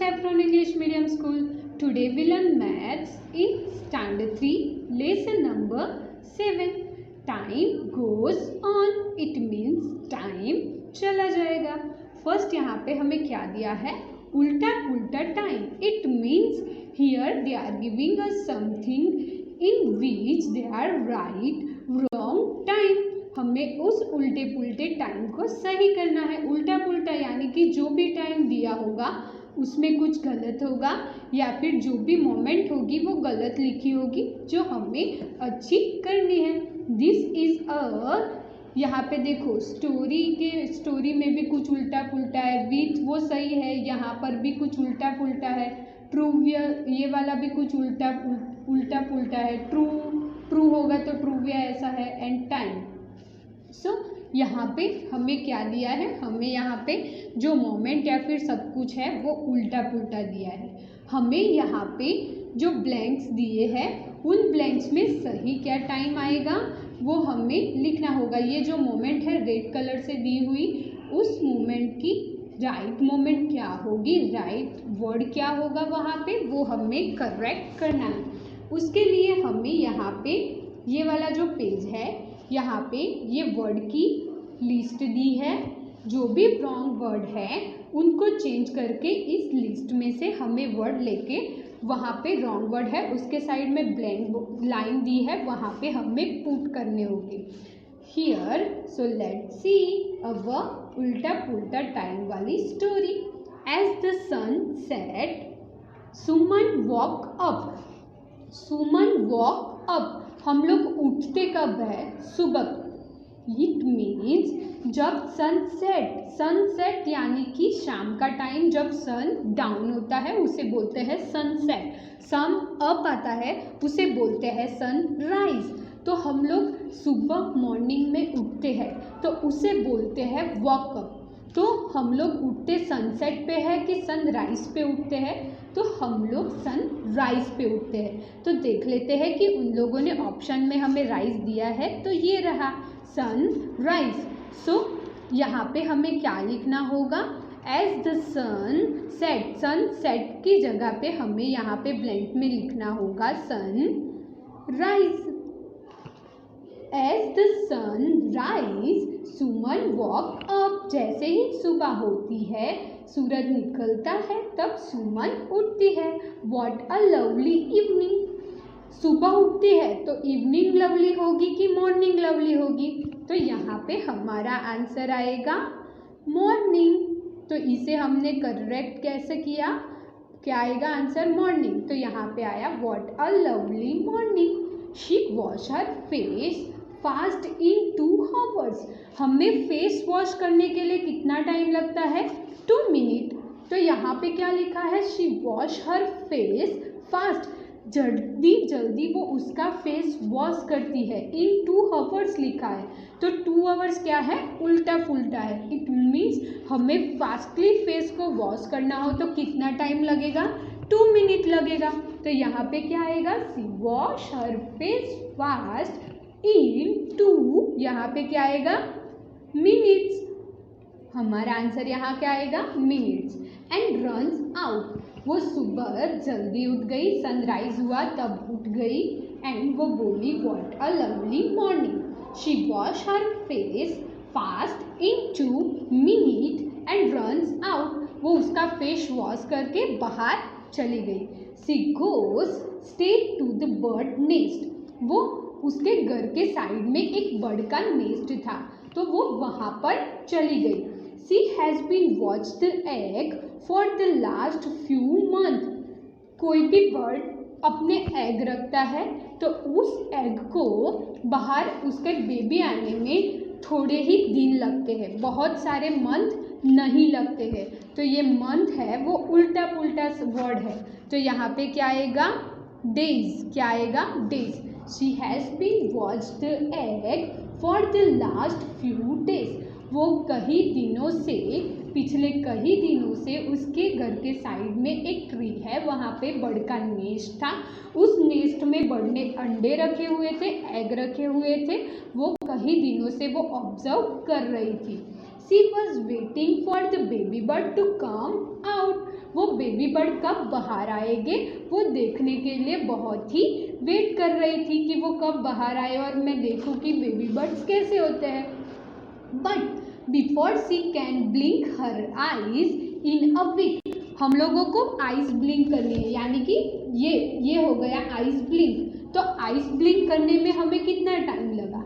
Saffron English Medium School. Today we learn maths in Standard 3, lesson number 7. Time goes on. It means time चला जाएगा. First यहाँ पे हमें क्या दिया है? उल्टा पुल्टा time. It means here they are giving us something in which they are right, wrong time. हमें उस उल्टे पुल्टे टाइम को सही करना है. उल्टा पुल्टा यानी कि जो भी टाइम दिया होगा उसमें कुछ गलत होगा या फिर जो भी मोमेंट होगी वो गलत लिखी होगी जो हमें अच्छी करनी है. दिस इज अ, यहाँ पे देखो स्टोरी में भी कुछ उल्टा पुल्टा है. विथ वो सही है, यहाँ पर भी कुछ उल्टा पुल्टा है. ट्रूविया ये वाला भी कुछ उल्टा पुल्टा है. ट्रू होगा तो ट्रूविया ऐसा है. And time. सो यहाँ पे हमें क्या दिया है? हमें यहाँ पे जो मोमेंट या फिर सब कुछ है वो उल्टा पुल्टा दिया है. हमें यहाँ पे जो ब्लैंक्स दिए हैं उन ब्लैंक्स में सही क्या टाइम आएगा वो हमें लिखना होगा. ये जो मोमेंट है रेड कलर से दी हुई, उस मोमेंट की राइट मोमेंट क्या होगी, राइट वर्ड क्या होगा वहाँ पे, वो हमें करेक्ट करना है. उसके लिए हमें यहाँ पे ये वाला जो पेज है यहाँ पे ये वर्ड की लिस्ट दी है. जो भी रॉन्ग वर्ड है उनको चेंज करके इस लिस्ट में से हमें वर्ड लेके वहाँ पे रॉन्ग वर्ड है उसके साइड में ब्लैंक लाइन दी है वहाँ पे हमें पुट करने होंगे. हियर सो लेट्स सी अवर उल्टा पुल्टा टाइम वाली story. As the sun set Suman walk up. Suman walk up. हम लोग उठते कब है? सुबह. इट मीन्स जब सनसेट यानी कि शाम का टाइम जब सन डाउन होता है उसे बोलते हैं सनसेट. सन अप आता है उसे बोलते हैं सनराइज. तो हम लोग सुबह मॉर्निंग में उठते हैं तो उसे बोलते हैं वॉक अप. तो हम लोग उठते सनसेट पे है कि सनराइज पे उठते हैं? तो हम लोग सनराइज पे उठते हैं. तो देख लेते हैं कि उन लोगों ने ऑप्शन में हमें राइज दिया है तो ये रहा सनराइज. सो यहाँ पे हमें क्या लिखना होगा? एज द सन सेट की जगह पे हमें यहाँ पे ब्लैंक में लिखना होगा sunrise. As the sun rise Suman walk up. जैसे ही सुबह होती है, सूरज निकलता है, तब सुमन उठती है. What a lovely evening. सुबह उठती है तो इवनिंग लवली होगी कि मॉर्निंग लवली होगी? तो यहाँ पे हमारा आंसर आएगा मॉर्निंग. तो इसे हमने करेक्ट कैसे किया? क्या आएगा आंसर? मॉर्निंग. तो यहाँ पे आया what a lovely morning. She wash her face fast in 2 hours. हमें फेस वॉश करने के लिए कितना टाइम लगता है? 2 मिनट. तो यहाँ पे क्या लिखा है? She wash her face fast. जल्दी वो उसका फेस वॉश करती है. इन 2 hours लिखा है तो 2 hours क्या है? उल्टा पुल्टा है. इट मीन्स हमें फास्टली फेस को वॉश करना हो तो कितना टाइम लगेगा? 2 मिनट लगेगा. तो यहाँ पे क्या आएगा? She wash her face fast in 2, यहाँ पे क्या आएगा? मिनट्स. हमारा आंसर यहाँ क्या आएगा? मिनट्स. And runs out. वो सुबह जल्दी उठ गई, सनराइज हुआ तब उठ गई एंड वो बोली what a lovely morning. She wash her face fast in 2 minute and runs out. वो उसका फेस वॉश करके बाहर चली गई. She goes straight to the bird nest. वो उसके घर के साइड में एक बर्ड का नेस्ट था तो वो वहाँ पर चली गई. She has been watch the egg for the last few month. कोई भी बर्ड अपने एग रखता है तो उस एग को बाहर उसके बेबी आने में थोड़े ही दिन लगते हैं, बहुत सारे मंथ नहीं लगते हैं. तो ये मंथ है वो उल्टा पुल्टा वर्ड है. तो यहाँ पे क्या आएगा? डेज. क्या आएगा? Days. She has been watched the egg for the last few days. वो पिछले कई दिनों से उसके घर के साइड में एक ट्री है, वहाँ पे बर्ड का नेस्ट था. उस नेस्ट में बर्ड ने अंडे रखे हुए थे, एग रखे हुए थे. वो कई दिनों से वो ऑब्जर्व कर रही थी. She was waiting for the baby bird to come out. वो बेबी बर्ड कब बाहर आएंगे वो देखने के लिए बहुत ही वेट कर रही थी कि वो कब बाहर आए और मैं देखूं कि बेबी बर्ड्स कैसे होते हैं। But before she can blink her eyes in a week, हम लोगों को आइज ब्लिंक करनी है, यानी कि ये हो गया आइज ब्लिंक। तो आइज ब्लिंक करने में हमें कितना टाइम लगा,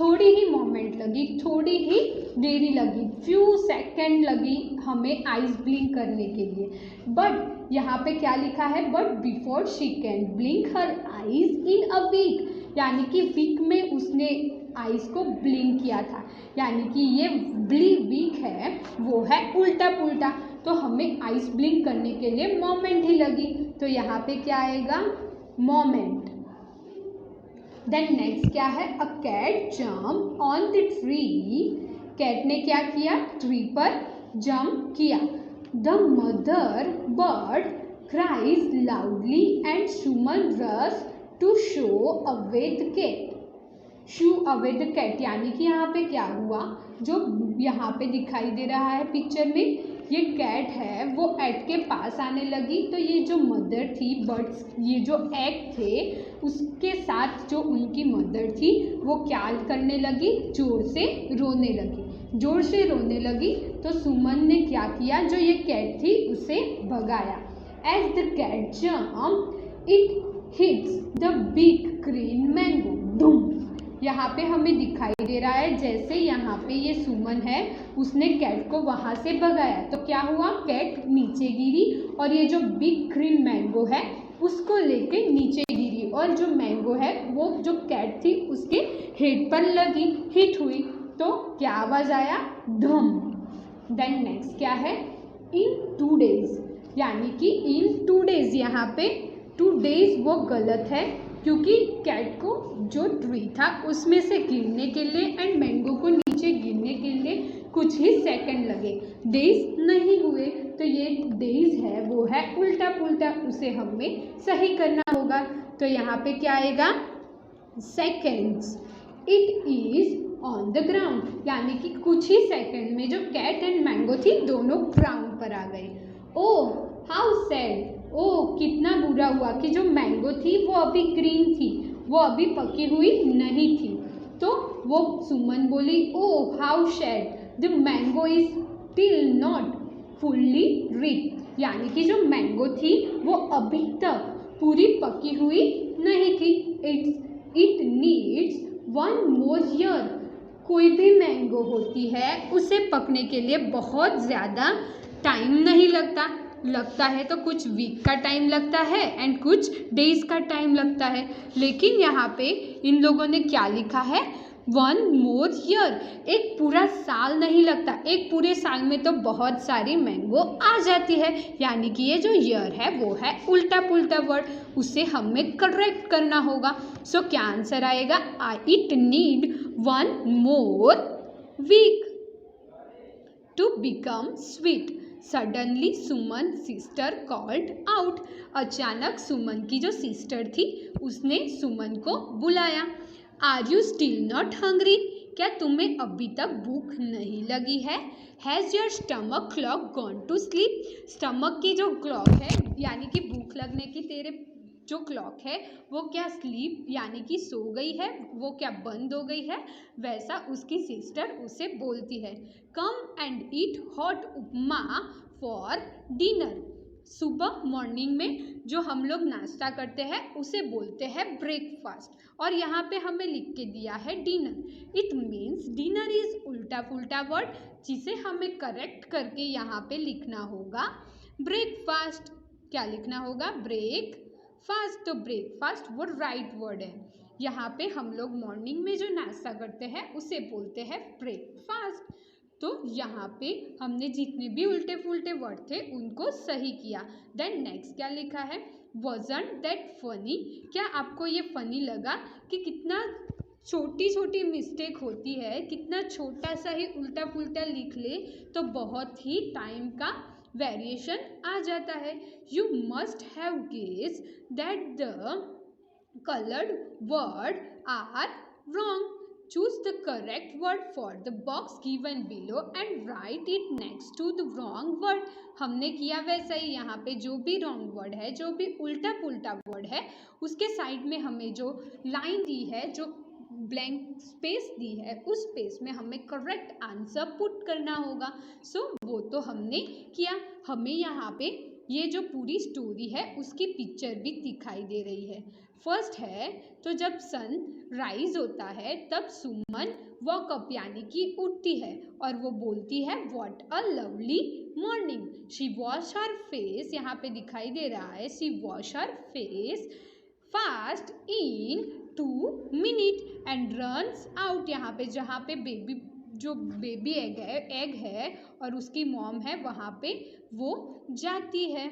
थोड़ी ही मोमेंट लगी, थोड़ी ही देरी लगी, फ्यू सेकंड लगी हमें आइज ब्लिंक करने के लिए। बट यहाँ पे क्या लिखा है, but before she can blink her eyes in a week, यानी कि वीक में उसने आइज को ब्लिंक किया था, यानी कि ये वीक है वो है उल्टा पुल्टा, तो हमें आइज ब्लिंक करने के लिए मोमेंट ही लगी, तो यहाँ पे क्या आएगा, मोमेंट। देन नेक्स्ट क्या है, a cat jump on the tree, cat ने क्या किया, ट्री पर जंप किया। The mother bird cries loudly and Suman rush to shoo away the cat, shoo away the cat, यानी कि यहाँ पे क्या हुआ, जो यहाँ पे दिखाई दे रहा है पिक्चर में, ये कैट है वो एग के पास आने लगी, तो ये जो मदर थी बर्ड्स, ये जो एग थे उसके साथ जो उनकी मदर थी वो क्या करने लगी, जोर से रोने लगी, जोर से रोने लगी। तो सुमन ने क्या किया, जो ये कैट थी उसे भगाया। As the cat jump it hits the big green mango, धूम, यहाँ पे हमें दिखाई दे रहा है जैसे यहाँ पे ये सुमन है उसने कैट को वहाँ से भगाया, तो क्या हुआ, कैट नीचे गिरी और ये जो बिग ग्रीन मैंगो है उसको लेके नीचे गिरी, और जो मैंगो है वो जो कैट थी उसके हेड पर लगी, हिट हुई, तो क्या आवाज़ आया, धम। देन नेक्स्ट क्या है, इन 2 days, यानी कि इन 2 days, यहाँ पे 2 days वो गलत है क्योंकि कैट को जो ट्री था उसमें से गिरने के लिए एंड मैंगो को नीचे गिरने के लिए कुछ ही सेकंड लगे, डेज नहीं हुए, तो ये डेज है वो है उल्टा पुल्टा, उसे हमें सही करना होगा। तो यहाँ पे क्या आएगा, seconds, it is on the ground, यानी कि कुछ ही सेकंड में जो कैट एंड मैंगो थी दोनों ग्राउंड पर आ गए। ओह हाउ सैड, ओह कितना बुरा हुआ कि जो मैंगो थी वो अभी ग्रीन थी, वो अभी पकी हुई नहीं थी, तो वो सुमन बोली, oh how sad the mango is still not fully ripe, यानी कि जो मैंगो थी वो अभी तक पूरी पकी हुई नहीं थी। इट नीड्स 1 more year, कोई भी मैंगो होती है उसे पकने के लिए बहुत ज़्यादा टाइम नहीं लगता है तो कुछ वीक का टाइम लगता है एंड कुछ डेज का टाइम लगता है, लेकिन यहाँ पे इन लोगों ने क्या लिखा है, 1 more year, एक पूरा साल नहीं लगता, एक पूरे साल में तो बहुत सारी मैंगो आ जाती है, यानी कि ये जो ईयर है वो है उल्टा पुल्टा वर्ड, उसे हमें करेक्ट करना होगा। सो क्या आंसर आएगा, it need 1 more week to become sweet. Suddenly Suman sister called out, अचानक सुमन की जो सिस्टर थी उसने सुमन को बुलाया। Are you still not hungry, क्या तुम्हें अभी तक भूख नहीं लगी है। Has your stomach clock gone to sleep, stomach की जो क्लॉक है यानी कि भूख लगने की तेरे जो क्लॉक है वो क्या स्लीप यानी कि सो गई है, वो क्या बंद हो गई है, वैसा उसकी सिस्टर उसे बोलती है। Come and eat hot upma for dinner, सुबह मॉर्निंग में जो हम लोग नाश्ता करते हैं उसे बोलते हैं ब्रेकफास्ट, और यहाँ पे हमें लिख के दिया है dinner. It means dinner is उल्टा पुल्टा वर्ड जिसे हमें करेक्ट करके यहाँ पे लिखना होगा ब्रेकफास्ट। क्या लिखना होगा, ब्रेक फास्ट, तो ब्रेकफास्ट वो राइट वर्ड है। यहाँ पे हम लोग मॉर्निंग में जो नाश्ता करते हैं उसे बोलते हैं ब्रेकफास्ट। तो यहाँ पे हमने जितने भी उल्टे पुल्टे वर्ड थे उनको सही किया। देन नेक्स्ट क्या लिखा है, वॉजंट दैट फनी, क्या आपको ये फनी लगा कि कितना छोटी छोटी मिस्टेक होती है, कितना छोटा सा ही उल्टा पुल्टा लिख ले तो बहुत ही टाइम का वेरिएशन आ जाता है। You must have guess that the colored word are wrong, Choose the correct word for the box given below and write it next to the wrong word. हमने किया वैसा ही, यहाँ पे जो भी wrong word है, जो भी उल्टा पुल्टा word है, उसके साइड में हमें जो लाइन दी है, जो ब्लैंक स्पेस दी है, उस स्पेस में हमें करेक्ट आंसर पुट करना होगा. सो वो तो हमने किया. हमें यहाँ पे ये जो पूरी स्टोरी है उसकी पिक्चर भी दिखाई दे रही है. फर्स्ट है तो जब सन राइज होता है तब सुमन वॉकअप यानी कि उठती है और वो बोलती है what a lovely morning. She wash her face, यहाँ पे दिखाई दे रहा है she wash her face fast in 2 minutes and runs out. यहाँ पे जहाँ पे बेबी एग है और उसकी मॉम है वहाँ पे वो जाती है.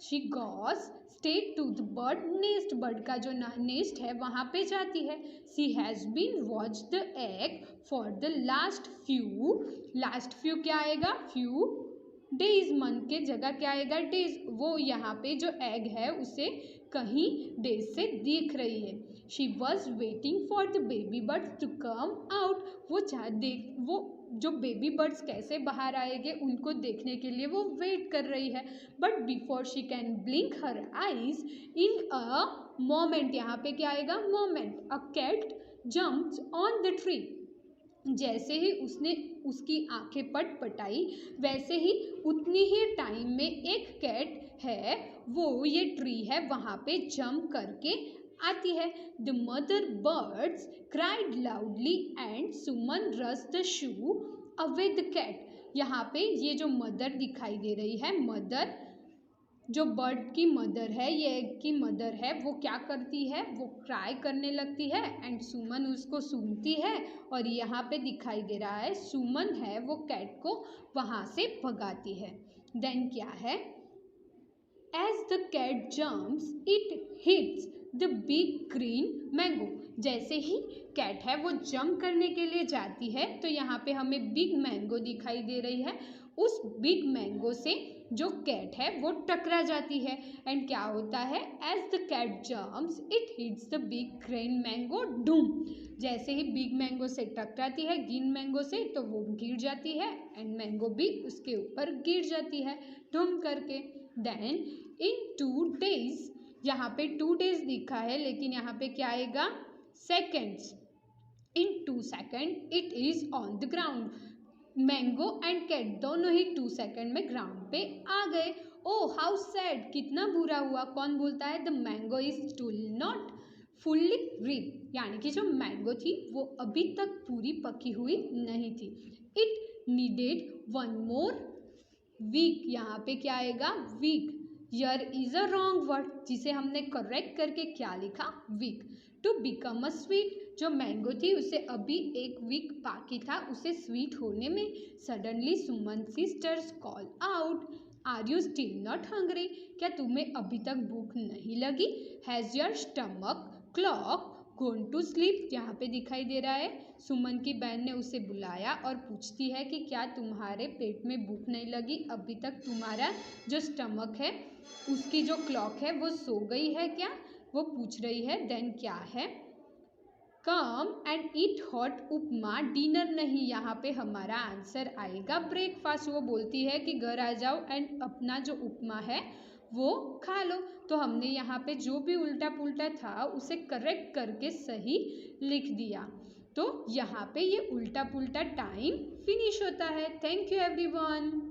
She goes straight to the bird nest, bird का जो नेस्ट है वहाँ पे जाती है. She has been watch the egg for the last few क्या आएगा, फ्यू डेज. मंथ के जगह क्या आएगा, डेज. वो यहाँ पे जो एग है उसे कहीं डेज से देख रही है. She was waiting for the baby birds to come out. वो जो बेबी बर्ड्स कैसे बाहर आएंगे उनको देखने के लिए वो वेट कर रही है. But before she can blink her eyes in a moment, यहाँ पे क्या आएगा, moment. A cat jumps on the tree. जैसे ही उसने उसकी आंखें पटपटाई वैसे ही उतनी ही टाइम में एक कैट है वो ये ट्री है वहाँ पे जंप करके आती है. The mother birds cried loudly and Suman rush the shoo away the cat. यहाँ पे ये जो मदर दिखाई दे रही है, मदर जो बर्ड की मदर है, ये एग की मदर है, वो क्या करती है, वो क्राई करने लगती है एंड सुमन उसको सूंघती है. और यहाँ पे दिखाई दे रहा है सुमन है वो कैट को वहाँ से भगाती है. देन क्या है, as the cat jumps it hits the big green mango. जैसे ही कैट है वो जंप करने के लिए जाती है तो यहाँ पे हमें बिग मैंगो दिखाई दे रही है. उस बिग मैंगो से जो कैट है वो टकरा जाती है एंड क्या होता है, as the cat jumps it hits the big green mango doom. जैसे ही बिग मैंगो से टकराती है ग्रीन मैंगो से तो वो गिर जाती है एंड मैंगो भी उसके ऊपर गिर जाती है डूम करके. देन इन 2 days, यहाँ पे 2 days लिखा है लेकिन यहाँ पे क्या आएगा, seconds. In 2 seconds it is on the ground. Mango and cat दोनों ही 2 seconds में ग्राउंड पे आ गए. ओ हाउ सैड, कितना बुरा हुआ. कौन बोलता है, the mango is still not fully ripe, यानी कि जो मैंगो थी वो अभी तक पूरी पकी हुई नहीं थी. It needed 1 more week. यहाँ पे क्या आएगा, week. Year is a wrong word, जिसे हमने करेक्ट करके क्या लिखा, week. To become a sweet, जो मैंगो थी उसे अभी 1 वीक बाकी था उसे स्वीट होने में. Suddenly Suman sisters call out, are you still not hungry, क्या तुम्हें अभी तक भूख नहीं लगी. Has your stomach clock gone to sleep. यहाँ पे दिखाई दे रहा है सुमन की बहन ने उसे बुलाया और पूछती है कि क्या तुम्हारे पेट में भूख नहीं लगी, अभी तक तुम्हारा जो स्टमक है उसकी जो क्लॉक है वो सो गई है क्या, वो पूछ रही है. देन क्या है, come and eat hot upma dinner नहीं. यहाँ पे हमारा आंसर आएगा ब्रेकफास्ट. वो बोलती है कि घर आ जाओ एंड अपना जो उपमा है वो खा लो. तो हमने यहाँ पे जो भी उल्टा पुल्टा था उसे करेक्ट करके सही लिख दिया. तो यहाँ पे ये उल्टा पुल्टा टाइम फिनिश होता है. Thank you everyone.